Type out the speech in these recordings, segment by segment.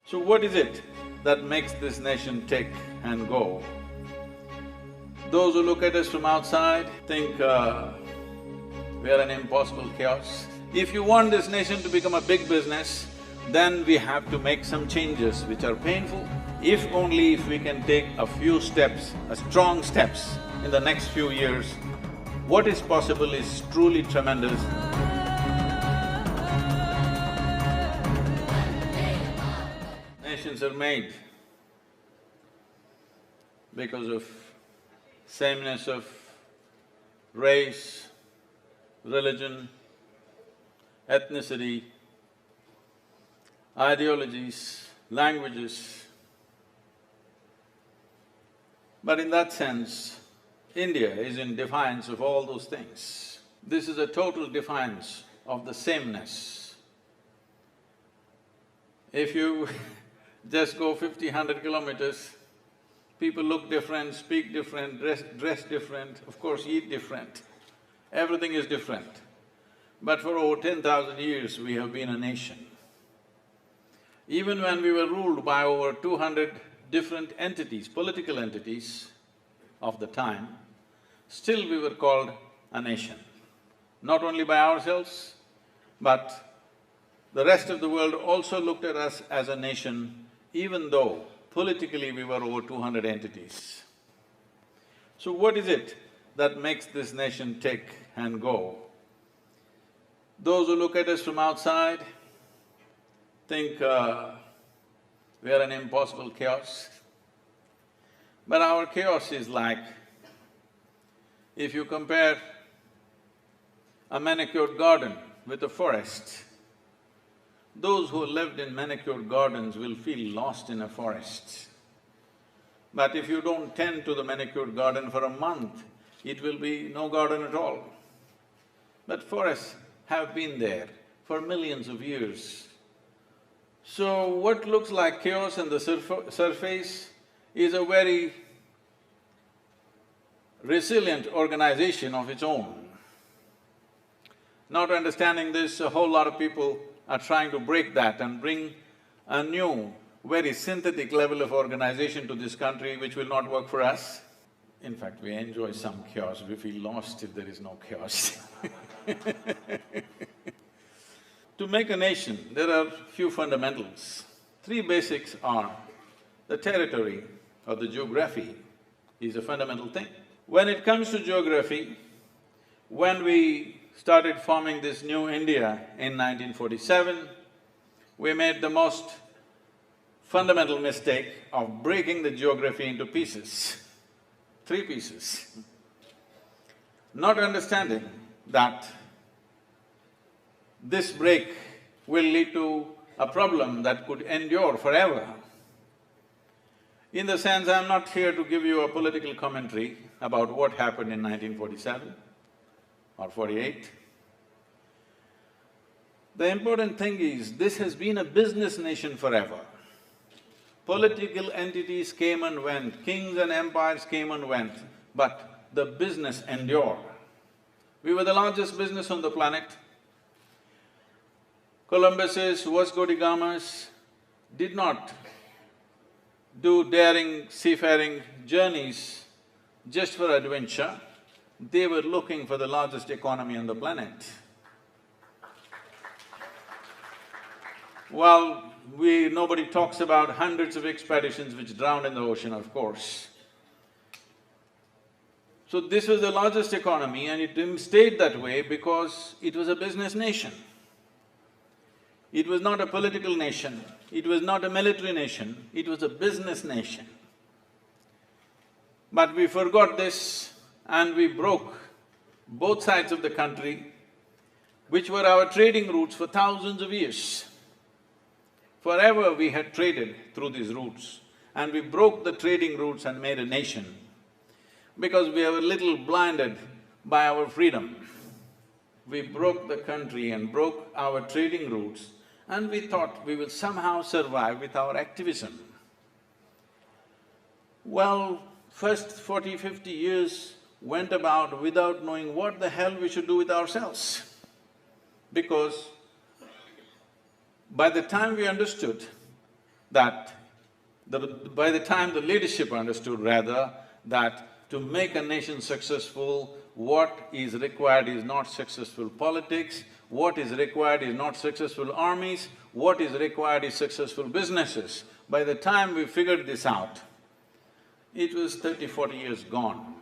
So what is it that makes this nation tick and go? Those who look at us from outside think we are an impossible chaos. If you want this nation to become a big business, then we have to make some changes which are painful. If only if we can take a few steps, strong steps in the next few years, what is possible is truly tremendous. Nations are made because of sameness of race, religion, ethnicity, ideologies, languages. But in that sense, India is in defiance of all those things. This is a total defiance of the sameness. If you just go 50, 100 kilometers, people look different, speak different, dress different, of course eat different. Everything is different. But for over 10,000 years, we have been a nation. Even when we were ruled by over 200 different entities, political entities of the time, still we were called a nation. Not only by ourselves, but the rest of the world also looked at us as a nation, even though politically we were over 200 entities. So what is it that makes this nation tick and go? Those who look at us from outside think we are an impossible chaos. But our chaos is like, if you compare a manicured garden with a forest, those who lived in manicured gardens will feel lost in a forest. But if you don't tend to the manicured garden for a month, it will be no garden at all. But forests have been there for millions of years. So what looks like chaos on the surface is a very resilient organization of its own. Not understanding this, a whole lot of people are trying to break that and bring a new, very synthetic level of organization to this country which will not work for us. In fact, we enjoy some chaos, we feel lost if there is no chaos. To make a nation, there are few fundamentals. Three basics are the territory or the geography is a fundamental thing. When it comes to geography, when we started forming this new India in 1947, we made the most fundamental mistake of breaking the geography into pieces, three pieces. Not understanding that this break will lead to a problem that could endure forever. In the sense, I'm not here to give you a political commentary about what happened in 1947 or 48. The important thing is, this has been a business nation forever. Political entities came and went, kings and empires came and went, but the business endured. We were the largest business on the planet. Columbus's, Vasco da Gama's did not do daring seafaring journeys just for adventure, they were looking for the largest economy on the planet. Well, nobody talks about hundreds of expeditions which drowned in the ocean, of course. So this was the largest economy and it stayed that way because it was a business nation. It was not a political nation, it was not a military nation, it was a business nation. But we forgot this and we broke both sides of the country, which were our trading routes for thousands of years. Forever we had traded through these routes and we broke the trading routes and made a nation because we were a little blinded by our freedom. We broke the country and broke our trading routes and we thought we will somehow survive with our activism. Well, first 40, 50 years went about without knowing what the hell we should do with ourselves. Because by the time we understood that by the time the leadership understood rather that to make a nation successful, what is required is not successful politics, what is required is not successful armies, what is required is successful businesses. By the time we figured this out, it was 30–40 years gone.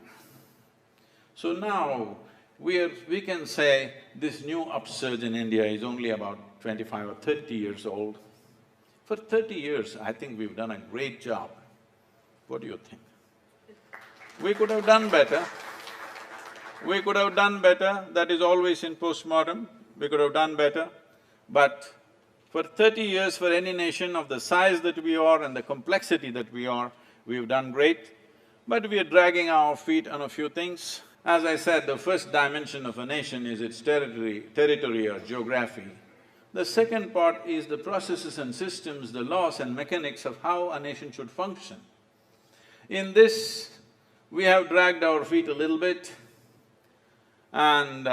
So now, we can say this new upsurge in India is only about 25 or 30 years old. For 30 years, I think we've done a great job. What do you think? We could have done better. We could have done better, that is always in postmortem, we could have done better. But for 30 years, for any nation of the size that we are and the complexity that we are, we've done great. But we are dragging our feet on a few things. As I said, the first dimension of a nation is its territory or geography. The second part is the processes and systems, the laws and mechanics of how a nation should function. In this, we have dragged our feet a little bit, and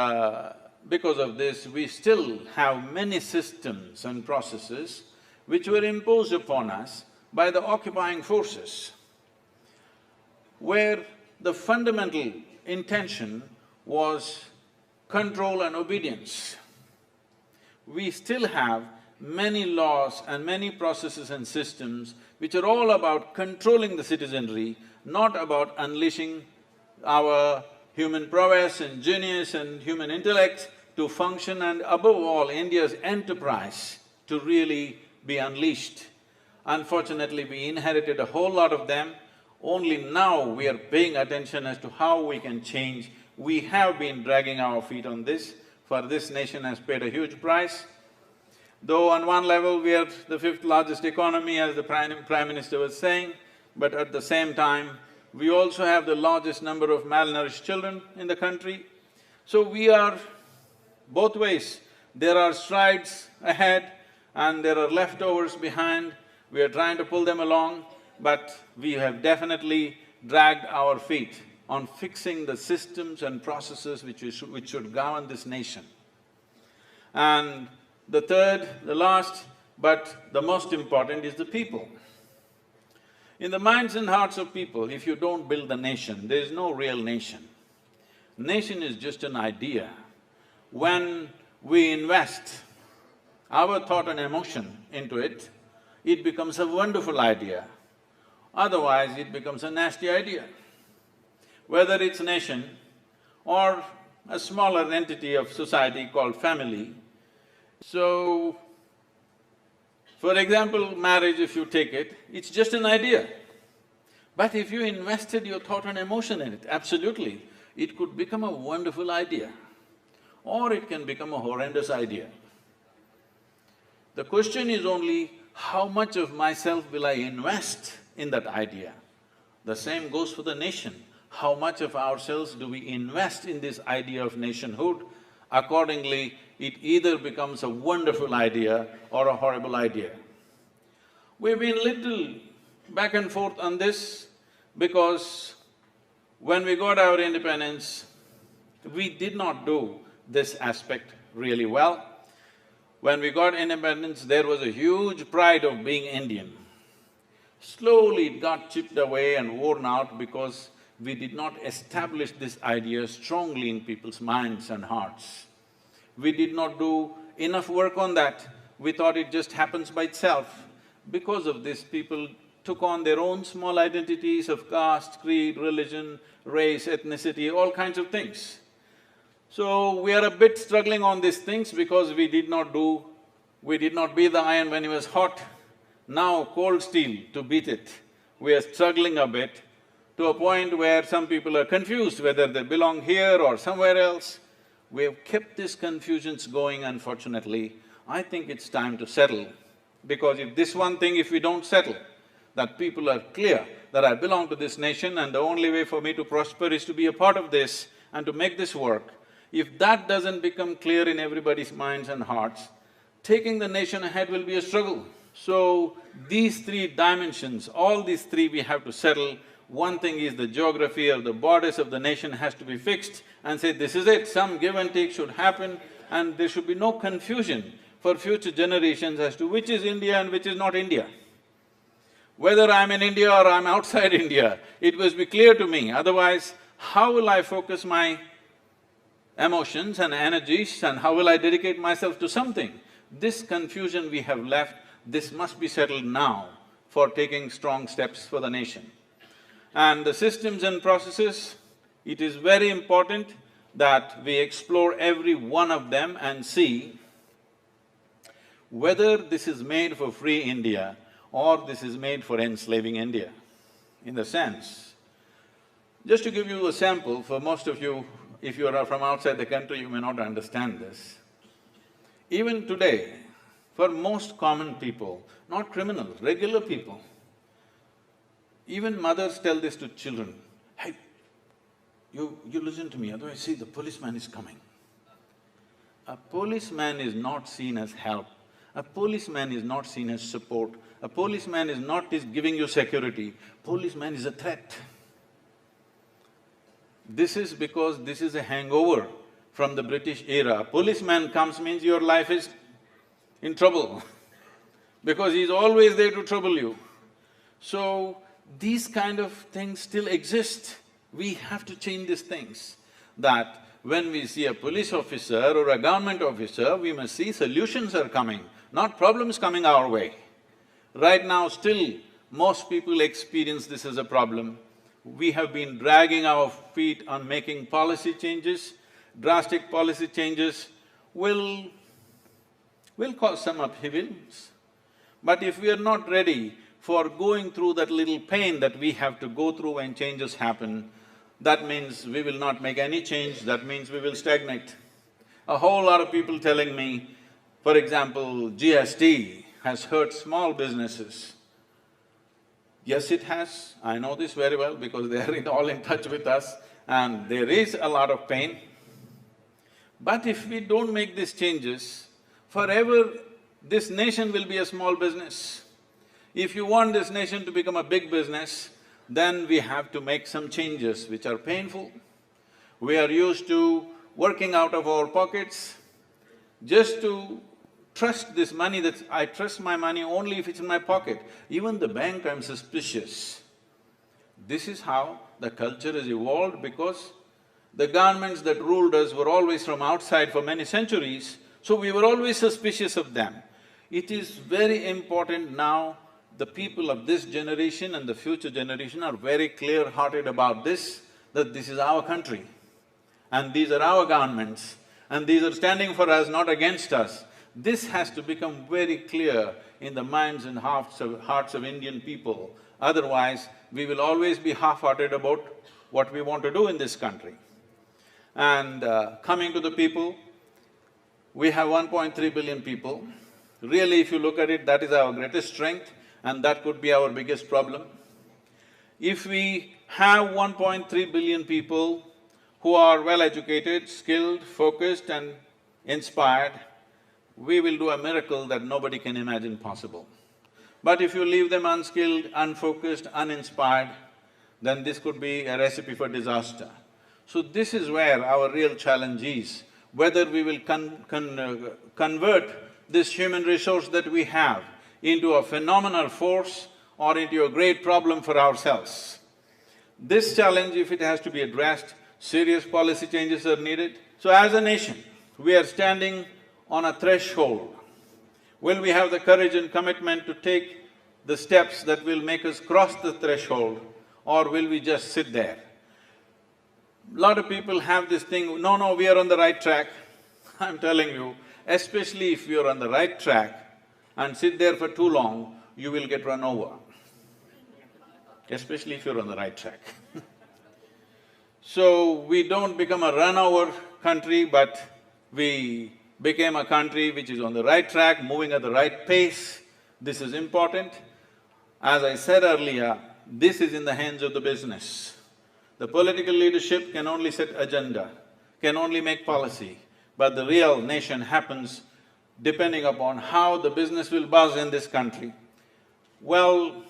because of this, we still have many systems and processes which were imposed upon us by the occupying forces, where the fundamental intention was control and obedience. We still have many laws and many processes and systems which are all about controlling the citizenry, not about unleashing our human prowess and genius and human intellect to function, and above all, India's enterprise to really be unleashed. Unfortunately, we inherited a whole lot of them. Only now we are paying attention as to how we can change. We have been dragging our feet on this, for this nation has paid a huge price. Though on one level we are the fifth largest economy, as the Prime Minister was saying, but at the same time, we also have the largest number of malnourished children in the country. So we are both ways. There are strides ahead and there are leftovers behind. We are trying to pull them along, but we have definitely dragged our feet on fixing the systems and processes which should govern this nation. And the third, the last, but the most important is the people. In the minds and hearts of people, if you don't build the nation, there is no real nation. Nation is just an idea. When we invest our thought and emotion into it, it becomes a wonderful idea. Otherwise, it becomes a nasty idea. Whether it's nation or a smaller entity of society called family. So, for example, marriage, if you take it, it's just an idea. But if you invested your thought and emotion in it, absolutely, it could become a wonderful idea, or it can become a horrendous idea. The question is only, how much of myself will I invest in that idea? The same goes for the nation. How much of ourselves do we invest in this idea of nationhood? Accordingly, it either becomes a wonderful idea or a horrible idea. We've been little back and forth on this because when we got our independence, we did not do this aspect really well. When we got independence, there was a huge pride of being Indian. Slowly it got chipped away and worn out because we did not establish this idea strongly in people's minds and hearts. We did not do enough work on that. We thought it just happens by itself. Because of this, people took on their own small identities of caste, creed, religion, race, ethnicity, all kinds of things. So, we are a bit struggling on these things because we did not beat the iron when it was hot. Now, cold steel to beat it, we are struggling a bit to a point where some people are confused whether they belong here or somewhere else. We have kept these confusions going, unfortunately. I think it's time to settle, because if we don't settle, that people are clear that I belong to this nation and the only way for me to prosper is to be a part of this and to make this work. If that doesn't become clear in everybody's minds and hearts, taking the nation ahead will be a struggle. So, these three dimensions, all these three we have to settle. One thing is the geography or the borders of the nation has to be fixed and say, this is it, some give and take should happen, and there should be no confusion for future generations as to which is India and which is not India. Whether I'm in India or I'm outside India, it must be clear to me, otherwise how will I focus my emotions and energies and how will I dedicate myself to something? This confusion we have left, this must be settled now for taking strong steps for the nation. And the systems and processes, it is very important that we explore every one of them and see whether this is made for free India or this is made for enslaving India. In the sense, just to give you a sample, for most of you, if you are from outside the country, you may not understand this. Even today, for most common people, not criminals, regular people, even mothers tell this to children, "Hey, you listen to me, otherwise see the policeman is coming." A policeman is not seen as help, a policeman is not seen as support, a policeman is not giving you security, policeman is a threat. This is because this is a hangover from the British era. A policeman comes means your life is in trouble because he's always there to trouble you. So, these kind of things still exist. We have to change these things, that when we see a police officer or a government officer, we must see solutions are coming, not problems coming our way. Right now still, most people experience this as a problem. We have been dragging our feet on making policy changes. Drastic policy changes will cause some upheavals. But if we are not ready for going through that little pain that we have to go through when changes happen, that means we will not make any change, that means we will stagnate. A whole lot of people telling me, for example, GST has hurt small businesses. Yes, it has, I know this very well because they are all in touch with us and there is a lot of pain. But if we don't make these changes, forever this nation will be a small business. If you want this nation to become a big business, then we have to make some changes which are painful. We are used to working out of our pockets just to trust this money, that I trust my money only if it's in my pocket. Even the bank, I'm suspicious. This is how the culture has evolved because the governments that ruled us were always from outside for many centuries, so we were always suspicious of them. It is very important now, the people of this generation and the future generation are very clear-hearted about this, that this is our country and these are our governments and these are standing for us, not against us. This has to become very clear in the minds and hearts of Indian people. Otherwise, we will always be half-hearted about what we want to do in this country. And coming to the people, we have 1.3 billion people. Really, if you look at it, that is our greatest strength and that could be our biggest problem. If we have 1.3 billion people who are well-educated, skilled, focused and inspired, we will do a miracle that nobody can imagine possible. But if you leave them unskilled, unfocused, uninspired, then this could be a recipe for disaster. So this is where our real challenge is, whether we will convert this human resource that we have into a phenomenal force or into a great problem for ourselves. This challenge, if it has to be addressed, serious policy changes are needed. So as a nation, we are standing on a threshold. Will we have the courage and commitment to take the steps that will make us cross the threshold, or will we just sit there? Lot of people have this thing, no, we are on the right track. I'm telling you, especially if you're on the right track and sit there for too long, you will get run over, especially if you're on the right track. So, we don't become a run-over country, but we became a country which is on the right track, moving at the right pace. This is important. As I said earlier, this is in the hands of the business. The political leadership can only set agenda, can only make policy, but the real nation happens depending upon how the business will buzz in this country. Well,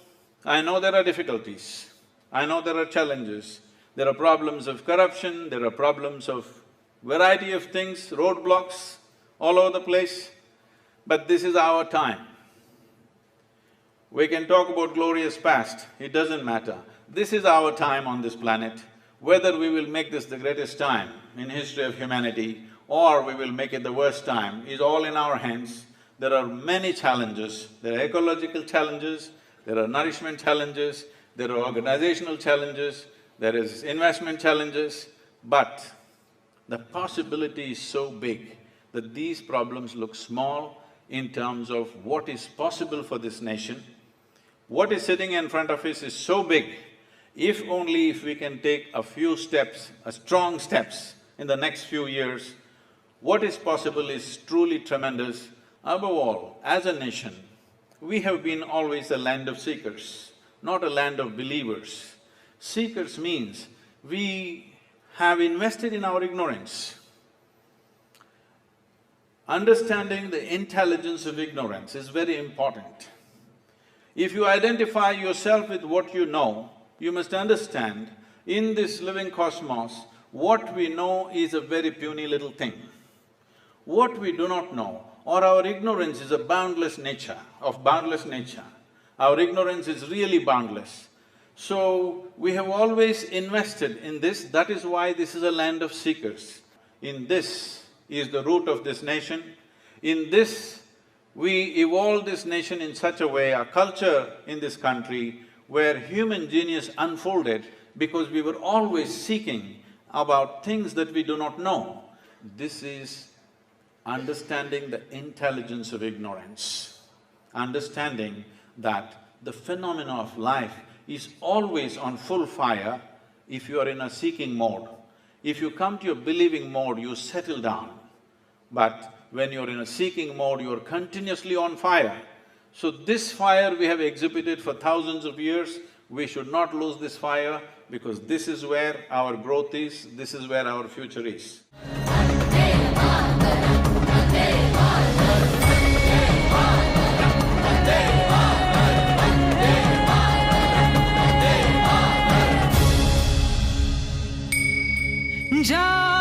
I know there are difficulties, I know there are challenges, there are problems of corruption, there are problems of variety of things, roadblocks all over the place, but this is our time. We can talk about glorious past, it doesn't matter. This is our time on this planet. Whether we will make this the greatest time in history of humanity or we will make it the worst time is all in our hands. There are many challenges. There are ecological challenges, there are nourishment challenges, there are organizational challenges, there is investment challenges, but the possibility is so big that these problems look small in terms of what is possible for this nation. What is sitting in front of us is so big, if we can take a few steps, strong steps in the next few years, what is possible is truly tremendous. Above all, as a nation, we have been always a land of seekers, not a land of believers. Seekers means we have invested in our ignorance. Understanding the intelligence of ignorance is very important. If you identify yourself with what you know, you must understand, in this living cosmos, what we know is a very puny little thing. What we do not know, or our ignorance is a boundless nature, Our ignorance is really boundless. So, we have always invested in this, that is why this is a land of seekers. In this is the root of this nation. In this, we evolved this nation in such a way, our culture in this country, where human genius unfolded because we were always seeking about things that we do not know. This is understanding the intelligence of ignorance, understanding that the phenomena of life is always on full fire if you are in a seeking mode. If you come to a believing mode, you settle down. But when you're in a seeking mode, you're continuously on fire. So this fire we have exhibited for thousands of years, we should not lose this fire because this is where our growth is, this is where our future is. Ja